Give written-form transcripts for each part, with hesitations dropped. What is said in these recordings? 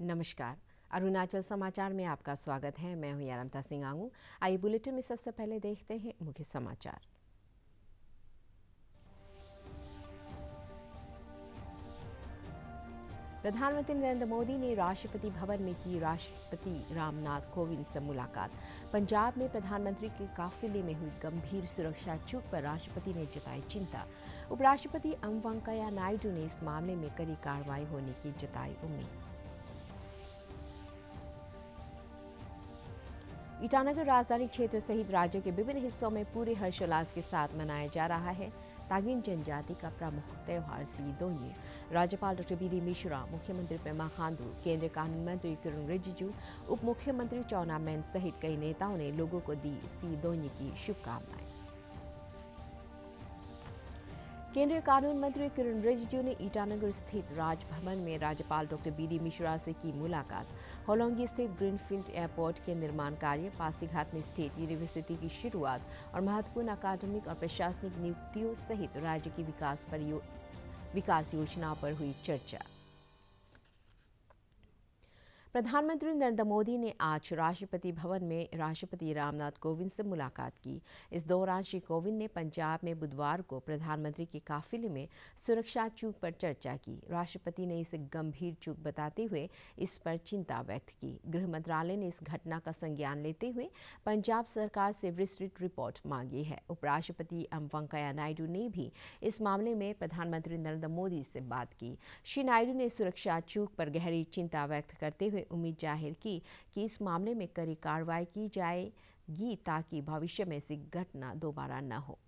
नमस्कार। अरुणाचल समाचार में आपका स्वागत है। मैं हूं यारमता सिंह आंगू। आइए बुलेटिन में सबसे पहले देखते हैं मुख्य समाचार। प्रधानमंत्री नरेंद्र मोदी ने राष्ट्रपति भवन में की राष्ट्रपति रामनाथ कोविंद से मुलाकात। पंजाब में प्रधानमंत्री के काफिले में हुई गंभीर सुरक्षा चूक पर राष्ट्रपति ने जताई चिंता। उपराष्ट्रपति एम वेंकैया नायडू ने इस मामले में कड़ी कार्रवाई होने की जताई उम्मीद। ईटानगर राजधानी क्षेत्र सहित राज्य के विभिन्न हिस्सों में पूरे हर्षोल्लास के साथ मनाया जा रहा है तागिन जनजाति का प्रमुख त्यौहार सी दोन्यी। राज्यपाल डॉ बी डी मिश्रा, मुख्यमंत्री पेमा खांडू, केंद्रीय कानून मंत्री किरण रिजिजू, उप मुख्यमंत्री चाउना मैन सहित कई नेताओं ने लोगों को दी सी दोन्यी की शुभकामनाएं। केंद्रीय कानून मंत्री किरण रिजिजू ने ईटानगर स्थित राजभवन में राज्यपाल डॉ बी डी मिश्रा से की मुलाकात। होलोंगी स्थित ग्रीनफील्ड एयरपोर्ट के निर्माण कार्य, पासीघाट में स्टेट यूनिवर्सिटी की शुरुआत और महत्वपूर्ण अकादमिक और प्रशासनिक नियुक्तियों सहित राज्य की विकास योजनाओं पर हुई चर्चा। प्रधानमंत्री नरेंद्र मोदी ने आज राष्ट्रपति भवन में राष्ट्रपति रामनाथ कोविंद से मुलाकात की। इस दौरान श्री कोविंद ने पंजाब में बुधवार को प्रधानमंत्री के काफिले में सुरक्षा चूक पर चर्चा की। राष्ट्रपति ने इसे गंभीर चूक बताते हुए इस पर चिंता व्यक्त की। गृह मंत्रालय ने इस घटना का संज्ञान लेते हुए पंजाब सरकार से विस्तृत रिपोर्ट मांगी है। उपराष्ट्रपति एम वेंकैया नायडू ने भी इस मामले में प्रधानमंत्री नरेंद्र मोदी से बात की। श्री नायडू ने सुरक्षा चूक पर गहरी चिंता व्यक्त करते हुए उम्मीद जाहिर की कि इस मामले में कड़ी कार्रवाई की जाएगी ताकि भविष्य में ऐसी घटना दोबारा न हो।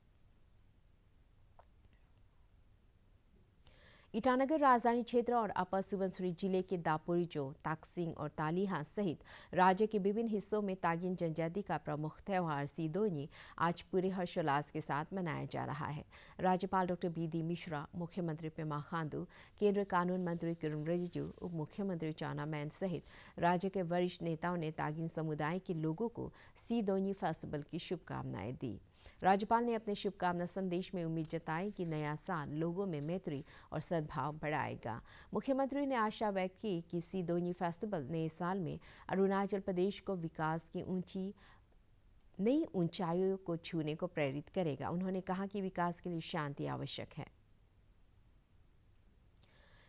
ईटानगर राजधानी क्षेत्र और अपर सुबनसिरी जिले के दापोरिजो, ताकसिंग और तालिहा सहित राज्य के विभिन्न हिस्सों में तागिन जनजाति का प्रमुख त्यौहार सी दोन्यी आज पूरे हर्षोल्लास के साथ मनाया जा रहा है। राज्यपाल डॉ बी डी मिश्रा, मुख्यमंत्री पेमा खांडू, केंद्रीय कानून मंत्री किरण रिजिजू, उप मुख्यमंत्री चाउना मैन सहित राज्य के वरिष्ठ नेताओं ने तागिन समुदाय के लोगों को सी दोन्यी फेस्टिवल की शुभकामनाएं दी। राज्यपाल ने अपने शुभकामना संदेश में उम्मीद जताई कि नया साल लोगों में मैत्री और सद्भाव बढ़ाएगा। मुख्यमंत्री ने आशा व्यक्त की कि सी दोन्यी फेस्टिवल नए साल में अरुणाचल प्रदेश को विकास की नई ऊंचाइयों को छूने को प्रेरित करेगा। उन्होंने कहा कि विकास के लिए शांति आवश्यक है।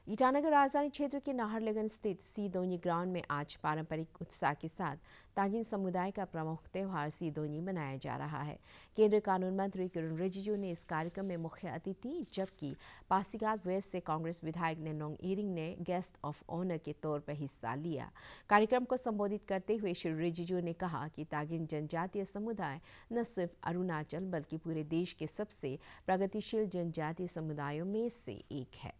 ईटानगर राजधानी क्षेत्र के नाहरलगुन स्थित सी दोन्यी ग्राउंड में आज पारंपरिक उत्साह के साथ तागिन समुदाय का प्रमुख त्यौहार सी दोन्यी मनाया जा रहा है। केंद्रीय कानून मंत्री किरण रिजिजू ने इस कार्यक्रम में मुख्य अतिथि, जबकि पासीघाट वेस्ट से कांग्रेस विधायक नेनोंग इरिंग ने गेस्ट ऑफ ऑनर के तौर पर हिस्सा लिया। कार्यक्रम को संबोधित करते हुए श्री रिजिजू ने कहा कि तागिन जनजातीय समुदाय न सिर्फ अरुणाचल बल्कि पूरे देश के सबसे प्रगतिशील जनजातीय समुदायों में से एक है।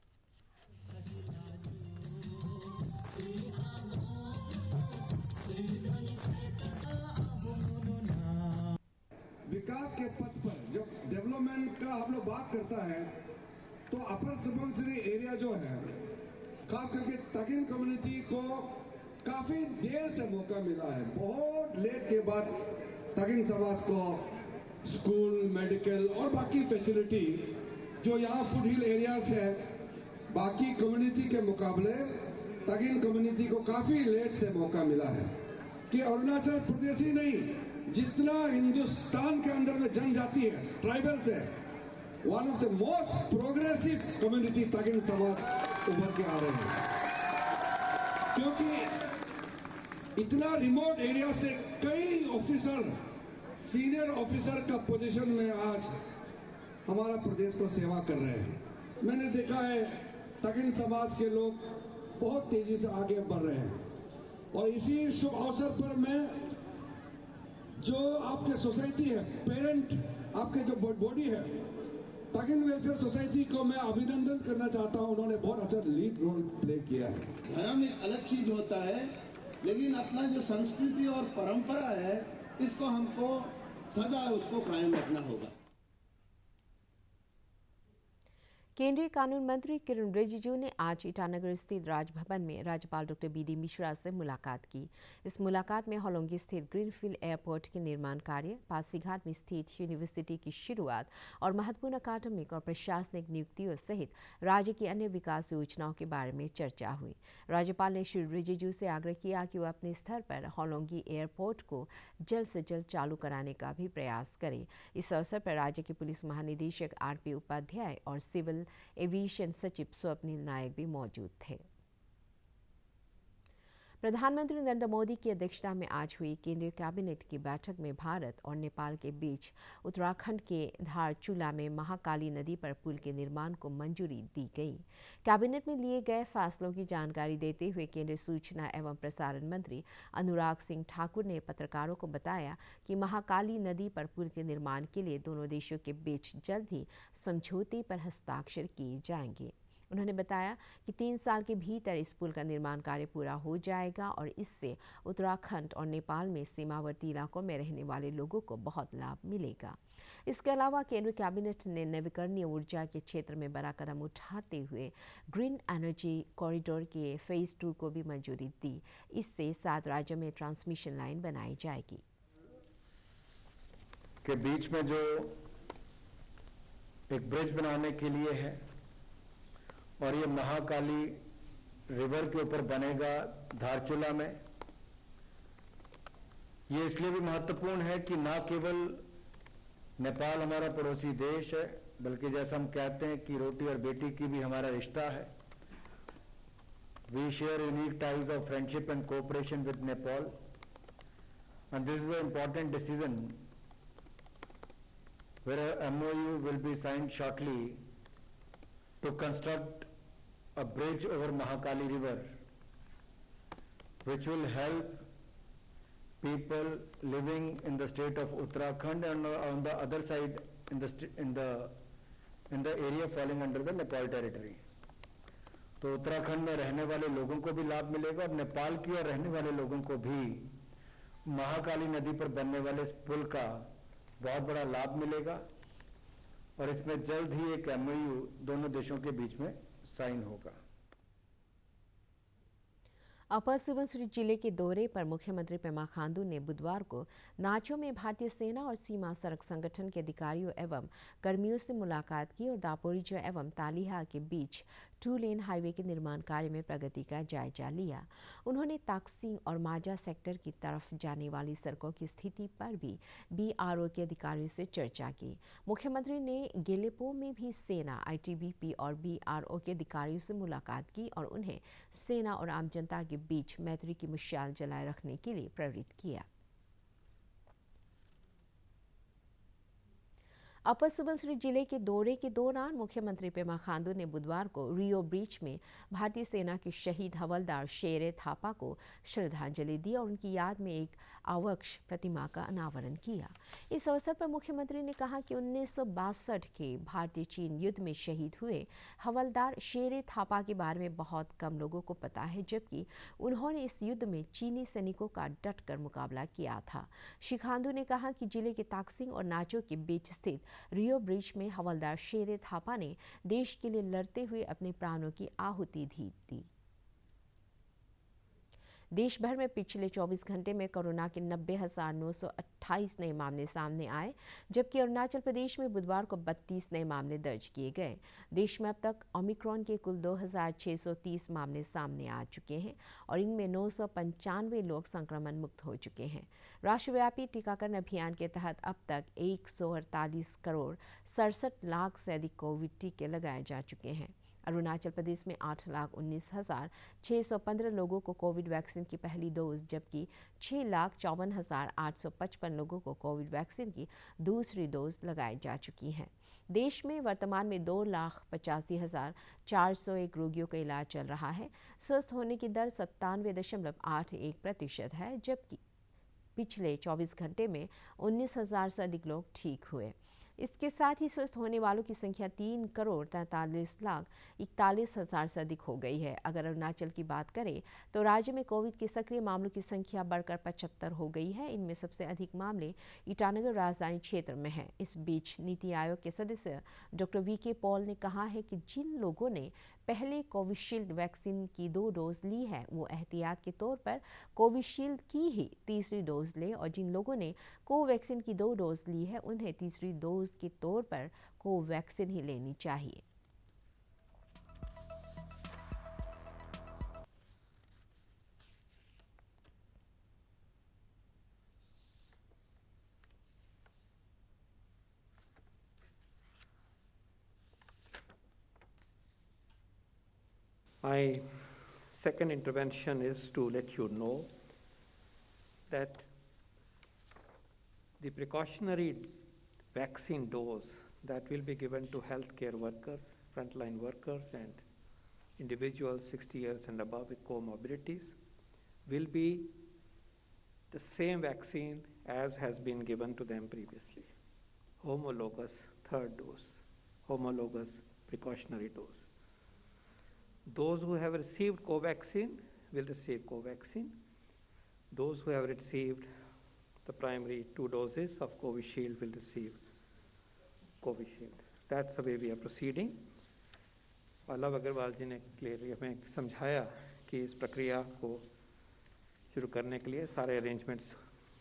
विकास के पथ पर जब डेवलपमेंट का हम लोग बात करता है तो अपर सुबनसिरी एरिया जो है, खास करके तागिन कम्युनिटी को काफी देर से मौका मिला है। बहुत लेट के बाद तागिन समाज को स्कूल, मेडिकल और बाकी फैसिलिटी जो यहाँ फुट हिल एरियाज है, बाकी कम्युनिटी के मुकाबले तागिन कम्युनिटी को काफी लेट से मौका मिला है कि अरुणाचल प्रदेश ही नहीं, जितना हिंदुस्तान के अंदर में जनजाति है, ट्राइबल्स है, one of the most progressive community Tagin समाज उभर के आ रहे हैं। क्योंकि इतना रिमोट एरिया से कई ऑफिसर, सीनियर ऑफिसर का पोजीशन में आज हमारा प्रदेश को सेवा कर रहे हैं। मैंने देखा है तागिन समाज के लोग बहुत तेजी से आगे बढ़ रहे हैं और इसी शुभ अवसर पर मैं जो आपके सोसाइटी है, पेरेंट आपके जो बॉडी है, तागिन वेलफेयर सोसाइटी को मैं अभिनंदन करना चाहता हूं। उन्होंने बहुत अच्छा लीड रोल प्ले किया है। धर्म एक अलग चीज होता है, लेकिन अपना जो संस्कृति और परंपरा है, इसको हमको सदा उसको कायम रखना होगा। केंद्रीय कानून मंत्री किरण रिजिजू ने आज ईटानगर स्थित राजभवन में राज्यपाल डॉ. बी.डी. मिश्रा से मुलाकात की। इस मुलाकात में होलोंगी स्थित ग्रीनफील्ड एयरपोर्ट के निर्माण कार्य, पासीघाट में स्थित यूनिवर्सिटी की शुरुआत और महत्वपूर्ण अकादमिक और प्रशासनिक नियुक्तियों सहित राज्य की अन्य विकास योजनाओं के बारे में चर्चा हुई। राज्यपाल ने श्री रिजिजू से आग्रह किया कि वह अपने स्तर पर होलोंगी एयरपोर्ट को जल्द से जल्द चालू कराने का भी प्रयास करें। इस अवसर पर राज्य के पुलिस महानिदेशक आर.पी. उपाध्याय और सिविल एविएशन सचिव स्वप्निल नायक भी मौजूद थे। प्रधानमंत्री नरेंद्र मोदी की अध्यक्षता में आज हुई केंद्रीय कैबिनेट की बैठक में भारत और नेपाल के बीच उत्तराखंड के धारचूला में महाकाली नदी पर पुल के निर्माण को मंजूरी दी गई। कैबिनेट में लिए गए फैसलों की जानकारी देते हुए केंद्रीय सूचना एवं प्रसारण मंत्री अनुराग सिंह ठाकुर ने पत्रकारों को बताया कि महाकाली नदी पर पुल के निर्माण के लिए दोनों देशों के बीच जल्द ही समझौते पर हस्ताक्षर किए जाएंगे। उन्होंने बताया कि 3 साल के भीतर इस पुल का निर्माण कार्य पूरा हो जाएगा और इससे उत्तराखंड और नेपाल में सीमावर्ती इलाकों में रहने वाले लोगों को बहुत लाभ मिलेगा। इसके अलावा केंद्रीय कैबिनेट ने नवीकरणीय ऊर्जा के क्षेत्र में बड़ा कदम उठाते हुए ग्रीन एनर्जी कॉरिडोर के फेज 2 को भी मंजूरी दी। इससे 7 राज्यों में ट्रांसमिशन लाइन बनाई जाएगी। के बीच में जो एक ब्रिज बनाने के लिए है और ये महाकाली रिवर के ऊपर बनेगा धारचूला में। ये इसलिए भी महत्वपूर्ण है कि ना केवल नेपाल हमारा पड़ोसी देश है, बल्कि जैसा हम कहते हैं कि रोटी और बेटी की भी हमारा रिश्ता है। We share unique ties of friendship and cooperation with Nepal and this is an important decision where a MOU will be signed shortly to construct a bridge over Mahakali River, which will help people living in the state of Uttarakhand and on the other side in the area falling under the Nepal territory. तो उत्तराखंड में रहने वाले लोगों को भी लाभ मिलेगा और नेपाल की ओर रहने वाले लोगों को भी महाकाली नदी पर बनने वाले इस पुल का बहुत बड़ा लाभ मिलेगा और इसमें जल्द ही एक MOU दोनों देशों के बीच में साइन होगा। अपर सुबनसिरी जिले के दौरे पर मुख्यमंत्री पेमा खांडू ने बुधवार को नाचो में भारतीय सेना और सीमा सड़क संगठन के अधिकारियों एवं कर्मियों से मुलाकात की और दापोरिजो एवं तालिहा के बीच 2 लेन हाईवे के निर्माण कार्य में प्रगति का जायजा लिया। उन्होंने ताकसिंग और माजा सेक्टर की तरफ जाने वाली सड़कों की स्थिति पर भी BRO के अधिकारियों से चर्चा की। मुख्यमंत्री ने गेलेपो में भी सेना, ITBP और BRO के अधिकारियों से मुलाकात की और उन्हें सेना और आम जनता के बीच मैत्री की मिसाल जलाए रखने के लिए प्रेरित किया। अपर सुबनसिरी जिले के दौरे के दौरान मुख्यमंत्री पेमा खांडू ने बुधवार को रियो ब्रीच में भारतीय सेना के शहीद हवलदार शेरे थापा को श्रद्धांजलि दी और उनकी याद में एक आवक्ष प्रतिमा का अनावरण किया। इस अवसर पर मुख्यमंत्री ने कहा कि 1962 के भारतीय चीन युद्ध में शहीद हुए हवलदार शेरे थापा के बारे में बहुत कम लोगों को पता है, जबकि उन्होंने इस युद्ध में चीनी सैनिकों का डटकर मुकाबला किया था। श्री खांडू ने कहा कि जिले के ताकसिंग और नाचो के बीच स्थित रियो ब्रिज में हवलदार शेरे थापा ने देश के लिए लड़ते हुए अपने प्राणों की आहुति दी। देश भर में पिछले 24 घंटे में कोरोना के 90,928 नए मामले सामने आए, जबकि अरुणाचल प्रदेश में बुधवार को 32 नए मामले दर्ज किए गए। देश में अब तक ओमिक्रॉन के कुल 2,630 मामले सामने आ चुके हैं और इनमें 995 लोग संक्रमण मुक्त हो चुके हैं। राष्ट्रव्यापी टीकाकरण अभियान के तहत अब तक 148 करोड़ 67 लाख से अधिक कोविड टीके लगाए जा चुके हैं। अरुणाचल प्रदेश में 8,19,615 लोगों को कोविड वैक्सीन की पहली डोज, जबकि 6,54,855 लोगों को कोविड वैक्सीन की दूसरी डोज लगाई जा चुकी है। देश में वर्तमान में 2,85,401 रोगियों का इलाज चल रहा है। स्वस्थ होने की दर 97.81% है, जबकि पिछले 24 घंटे में 19,000 से अधिक लोग ठीक हुए। इसके साथ ही स्वस्थ होने वालों की संख्या 3,43,41,000 से अधिक हो गई है। अगर अरुणाचल की बात करें तो राज्य में कोविड के सक्रिय मामलों की संख्या बढ़कर 75 हो गई है। इनमें सबसे अधिक मामले ईटानगर राजधानी क्षेत्र में हैं। इस बीच नीति आयोग के सदस्य डॉक्टर वीके पॉल ने कहा है कि जिन लोगों ने पहले कोविशील्ड वैक्सीन की 2 डोज ली है वो एहतियात के तौर पर कोविशील्ड की ही तीसरी डोज ले, और जिन लोगों ने कोवैक्सीन की 2 डोज ली है उन्हें तीसरी डोज के तौर पर कोवैक्सीन ही लेनी चाहिए। My second intervention is to let you know that the precautionary vaccine dose that will be given to healthcare workers, frontline workers, and individuals 60 years and above with comorbidities will be the same vaccine as has been given to them previously. Homologous third dose, homologous precautionary dose. Those who have received Covaxin will receive Covaxin. Those who have received the primary 2 doses of Covishield will receive Covishield. That's the way we are proceeding. Luv Agarwal ji ने clearly हमें समझाया कि इस प्रक्रिया को शुरू करने के लिए सारे अरेंजमेंट्स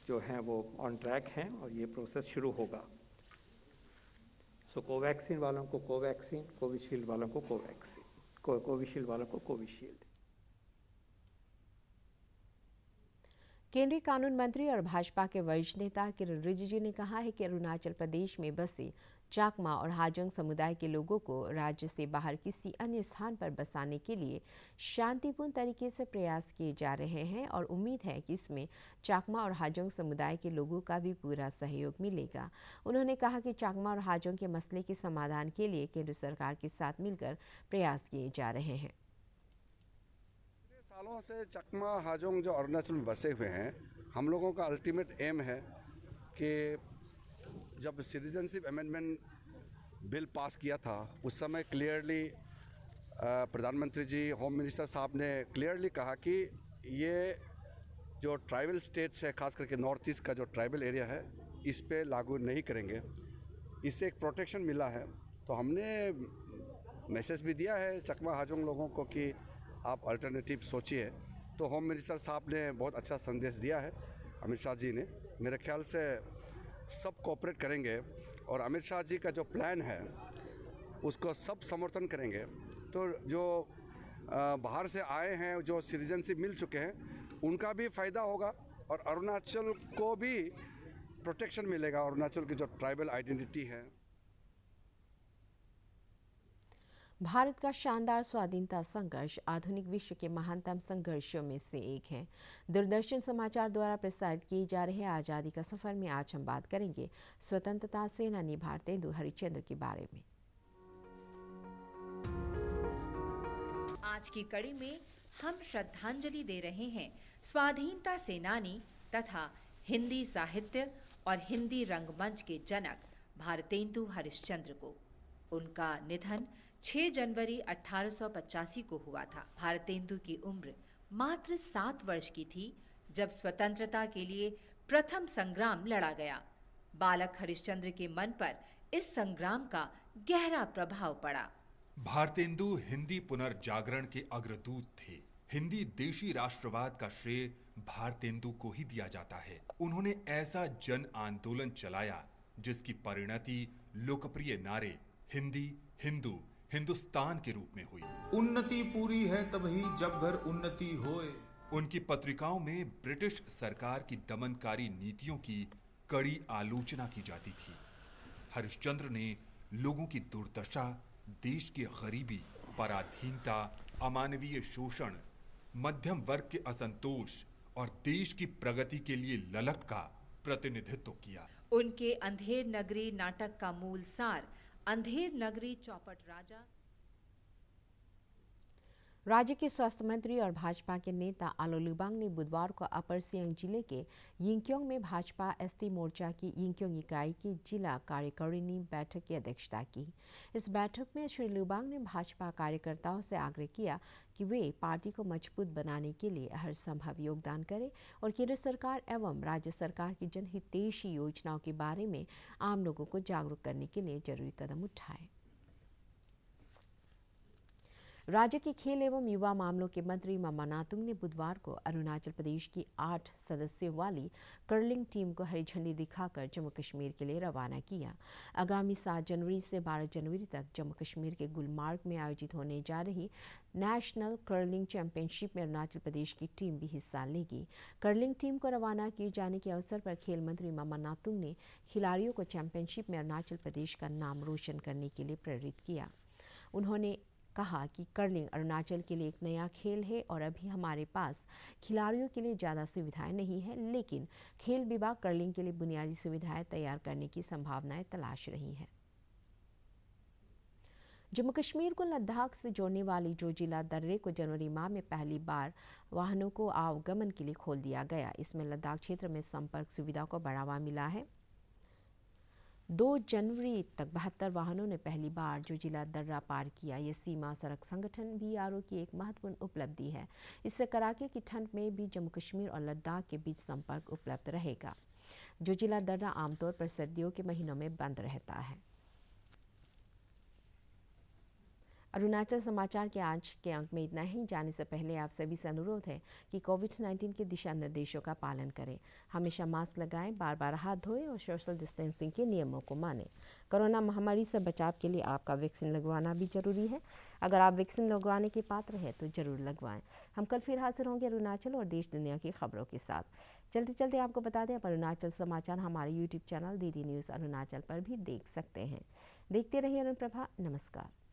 जो हैं वो ऑन ट्रैक हैं और ये प्रोसेस शुरू होगा। सो कोवैक्सीन वालों को कोवैक्सीन, कोविशील्ड वालों को कोवैक्सीन, कोविशील्ड वालों को कोविशील्ड। केंद्रीय कानून मंत्री और भाजपा के वरिष्ठ नेता किरण रिजिजू ने कहा है कि अरुणाचल प्रदेश में बसे चाकमा और हाजोंग समुदाय के लोगों को राज्य से बाहर किसी अन्य स्थान पर बसाने के लिए शांतिपूर्ण तरीके से प्रयास किए जा रहे हैं और उम्मीद है कि इसमें चाकमा और हाजोंग समुदाय के लोगों का भी पूरा सहयोग मिलेगा। उन्होंने कहा कि चाकमा और हाजोंग के मसले के समाधान के लिए केंद्र सरकार के साथ मिलकर प्रयास किए जा रहे हैं। सालों से चकमा हाजोंग जो अरुणाचल में बसे हुए हैं, हम लोगों का अल्टीमेट एम है कि जब सिटीजनशिप अमेंडमेंट बिल पास किया था उस समय क्लियरली प्रधानमंत्री जी, होम मिनिस्टर साहब ने क्लियरली कहा कि ये जो ट्राइबल स्टेट्स है, खास करके नॉर्थ ईस्ट का जो ट्राइबल एरिया है, इस पे लागू नहीं करेंगे। इससे एक प्रोटेक्शन मिला है। तो हमने मैसेज भी दिया है चकमा हाजोंग लोगों को कि आप अल्टरनेटिव सोचिए। तो होम मिनिस्टर साहब ने बहुत अच्छा संदेश दिया है, अमित शाह जी ने। मेरे ख्याल से सब कोऑपरेट करेंगे और अमित शाह जी का जो प्लान है उसको सब समर्थन करेंगे। तो जो बाहर से आए हैं, जो सिटीजनशिप मिल चुके हैं, उनका भी फ़ायदा होगा और अरुणाचल को भी प्रोटेक्शन मिलेगा। अरुणाचल की जो ट्राइबल आइडेंटिटी है। भारत का शानदार स्वाधीनता संघर्ष आधुनिक विश्व के महानतम संघर्षों में से एक है। दूरदर्शन समाचार द्वारा प्रसारित किए जा रहे आज़ादी का सफ़र में आज हम बात करेंगे स्वतंत्रता सेनानी भारतेंदु हरिश्चंद्र के बारे में। आज की कड़ी में हम श्रद्धांजलि दे रहे हैं स्वाधीनता सेनानी तथा हिंदी साहित्य और हिंदी रंगमंच के जनक भारतेंदु हरिश्चंद्र को। उनका निधन 6 जनवरी 1885 को हुआ था। भारतेंदु की उम्र मात्र 7 वर्ष की थी जब स्वतंत्रता के लिए प्रथम संग्राम लड़ा गया। बालक हरिश्चंद्र के मन पर इस संग्राम का गहरा प्रभाव पड़ा। भारतेंदु हिंदी पुनर्जागरण के अग्रदूत थे। हिंदी देशी राष्ट्रवाद का श्रेय भारतेंदु को ही दिया जाता है। उन्होंने ऐसा जन आंदोलन चलाया जिसकी परिणति लोकप्रिय नारे हिंदी, हिंदू, हिंदुस्तान के रूप में हुई। उन्नति पूरी है तभी जब घर उन्नति होए। उनकी पत्रिकाओं में ब्रिटिश सरकार की दमनकारी नीतियों की कड़ी आलोचना की जाती थी। हरिश्चंद्र ने लोगों की दुर्दशा, देश की गरीबी, पराधीनता, अमानवीय शोषण, मध्यम वर्ग के असंतोष और देश की प्रगति के लिए ललक का प्रतिनिधित्व किया। उनके अंधेर नगरी नाटक का मूल सार अंधेर नगरी चौपट राजा। राज्य के स्वास्थ्य मंत्री और भाजपा के नेता आलो लिबांग ने बुधवार को अपर सियांग जिले के यिंगक्योंग में भाजपा एसटी मोर्चा की यिंगक्योंग इकाई की जिला कार्यकारिणी बैठक की अध्यक्षता की। इस बैठक में श्री लिबांग ने भाजपा कार्यकर्ताओं से आग्रह किया कि वे पार्टी को मजबूत बनाने के लिए हर संभव योगदान करें और केंद्र सरकार एवं राज्य सरकार की जनहितैषी योजनाओं के बारे में आम लोगों को जागरूक करने के लिए जरूरी कदम उठाएं। राज्य के खेल एवं युवा मामलों के मंत्री मामा नातुंग ने बुधवार को अरुणाचल प्रदेश की 8 सदस्यों वाली कर्लिंग टीम को हरी झंडी दिखाकर जम्मू कश्मीर के लिए रवाना किया। आगामी 7 जनवरी से 12 जनवरी तक जम्मू कश्मीर के गुलमार्ग में आयोजित होने जा रही नेशनल कर्लिंग चैंपियनशिप में अरुणाचल प्रदेश की टीम भी हिस्सा लेगी। कर्लिंग टीम को रवाना किए जाने के अवसर पर खेल मंत्री मामा नातुंग ने खिलाड़ियों को चैंपियनशिप में अरुणाचल प्रदेश का नाम रोशन करने के लिए प्रेरित किया। उन्होंने कहा कि कर्लिंग अरुणाचल के लिए एक नया खेल है और अभी हमारे पास खिलाड़ियों के लिए ज़्यादा सुविधाएं नहीं है, लेकिन खेल विभाग कर्लिंग के लिए बुनियादी सुविधाएं तैयार करने की संभावनाएं तलाश रही है। जम्मू कश्मीर को लद्दाख से जोड़ने वाली जोजिला दर्रे को जनवरी माह में पहली बार वाहनों को आवागमन के लिए खोल दिया गया। इसमें लद्दाख क्षेत्र में संपर्क सुविधा को बढ़ावा मिला है। 2 जनवरी तक 72 वाहनों ने पहली बार जोजिला दर्रा पार किया। यह सीमा सड़क संगठन BRO की एक महत्वपूर्ण उपलब्धि है। इससे कड़ाके की ठंड में भी जम्मू कश्मीर और लद्दाख के बीच संपर्क उपलब्ध रहेगा। जोजिला दर्रा आमतौर पर सर्दियों के महीनों में बंद रहता है। अरुणाचल समाचार के आज के अंक में इतना ही। जाने से पहले आप सभी से अनुरोध है कि कोविड-19 के दिशा निर्देशों का पालन करें। हमेशा मास्क लगाएं, बार-बार हाथ धोएं और सोशल डिस्टेंसिंग के नियमों को मानें। कोरोना महामारी से बचाव के लिए आपका वैक्सीन लगवाना भी जरूरी है। अगर आप वैक्सीन लगवाने के पात्र हैं तो जरूर लगवाएं। हम कल फिर हाजिर होंगे अरुणाचल और देश दुनिया की खबरों के साथ। चलते चलते आपको बता दें, आप अरुणाचल समाचार हमारे YouTube channel DD news Arunachal पर भी देख सकते हैं। देखते रहिए अनुप्रभा। नमस्कार।